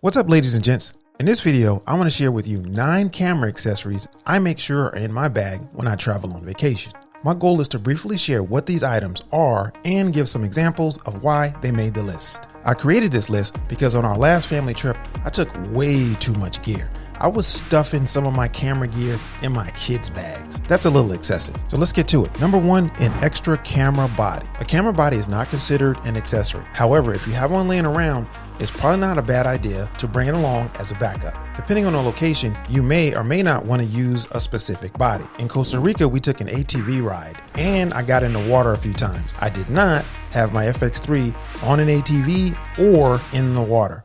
What's up, ladies and gents? In this video, I want to share with you 9 camera accessories I make sure are in my bag when I travel on vacation. My goal is to briefly share what these items are and give some examples of why they made the list. I created this list because on our last family trip, I took way too much gear. I was stuffing some of my camera gear in my kids' bags. That's a little excessive. So let's get to it. Number 1, an extra camera body. A camera body is not considered an accessory. However, if you have one laying around, it's probably not a bad idea to bring it along as a backup. Depending on the location, you may or may not want to use a specific body. In Costa Rica, we took an ATV ride and I got in the water a few times. I did not have my fx3 on an ATV or in the water.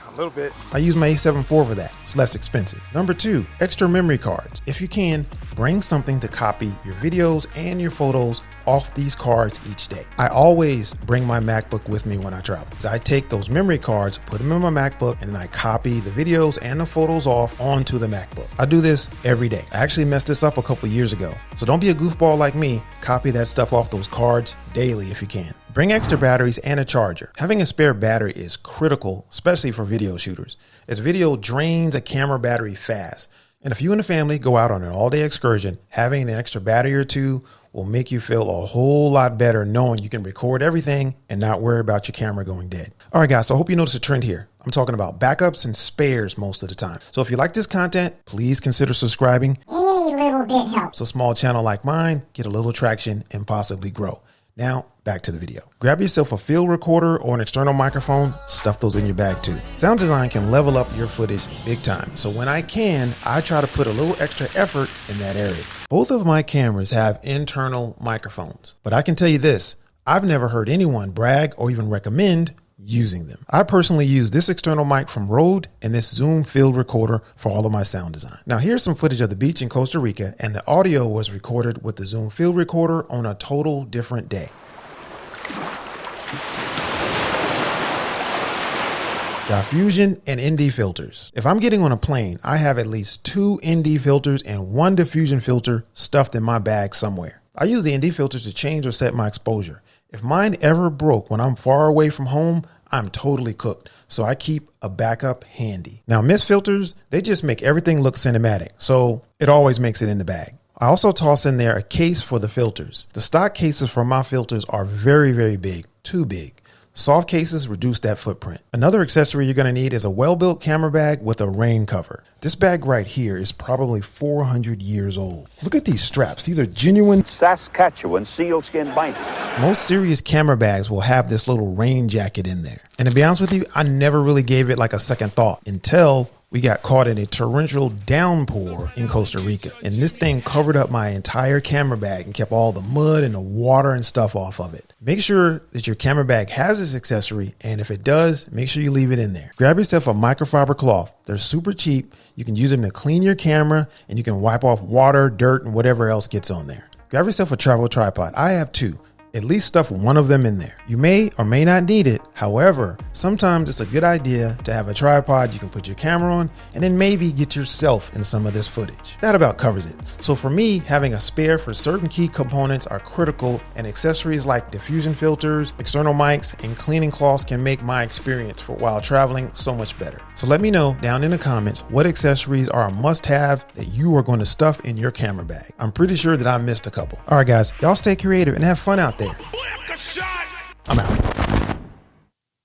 A little bit. I use my A7 IV for that. It's less expensive. Number 2, extra memory cards. If you can, bring something to copy your videos and your photos off these cards each day. I always bring my MacBook with me when I travel. So I take those memory cards, put them in my MacBook, and then I copy the videos and the photos off onto the MacBook. I do this every day. I actually messed this up a couple years ago. So don't be a goofball like me. Copy that stuff off those cards daily if you can. Bring extra batteries and a charger. Having a spare battery is critical, especially for video shooters, as video drains a camera battery fast. And if you and the family go out on an all-day excursion, having an extra battery or two will make you feel a whole lot better knowing you can record everything and not worry about your camera going dead. All right, guys, so I hope you notice a trend here. I'm talking about backups and spares most of the time. So if you like this content, please consider subscribing. Any little bit helps. So a small channel like mine get a little traction and possibly grow. Now, back to the video. Grab yourself a field recorder or an external microphone, stuff those in your bag too. Sound design can level up your footage big time. So when I can, I try to put a little extra effort in that area. Both of my cameras have internal microphones, but I can tell you this, I've never heard anyone brag or even recommend using them. I personally use this external mic from Rode and this Zoom field recorder for all of my sound design. Now here's some footage of the beach in Costa Rica, and the audio was recorded with the Zoom field recorder on a total different day. Diffusion and ND filters. If I'm getting on a plane, I have at least 2 ND filters and 1 diffusion filter stuffed in my bag somewhere. I use the ND filters to change or set my exposure. If mine ever broke when I'm far away from home, I'm totally cooked. So I keep a backup handy. Now mist filters, they just make everything look cinematic. So it always makes it in the bag. I also toss in there a case for the filters. The stock cases for my filters are very, very big, too big. Soft cases reduce that footprint. Another accessory you're going to need is a well-built camera bag with a rain cover. This bag right here is probably 400 years old. Look at these straps. These are genuine Saskatchewan sealskin bindings. Most serious camera bags will have this little rain jacket in there. And to be honest with you, I never really gave it like a second thought until we got caught in a torrential downpour in Costa Rica. And this thing covered up my entire camera bag and kept all the mud and the water and stuff off of it. Make sure that your camera bag has this accessory, and if it does, make sure you leave it in there. Grab yourself a microfiber cloth. They're super cheap. You can use them to clean your camera, and you can wipe off water, dirt, and whatever else gets on there. Grab yourself a travel tripod. I have 2. At least stuff one of them in there. You may or may not need it. However, sometimes it's a good idea to have a tripod you can put your camera on and then maybe get yourself in some of this footage. That about covers it. So for me, having a spare for certain key components are critical, and accessories like diffusion filters, external mics, and cleaning cloths can make my experience for while traveling so much better. So let me know down in the comments what accessories are a must-have that you are going to stuff in your camera bag. I'm pretty sure that I missed a couple. All right, guys, y'all stay creative and have fun out there. I'm out.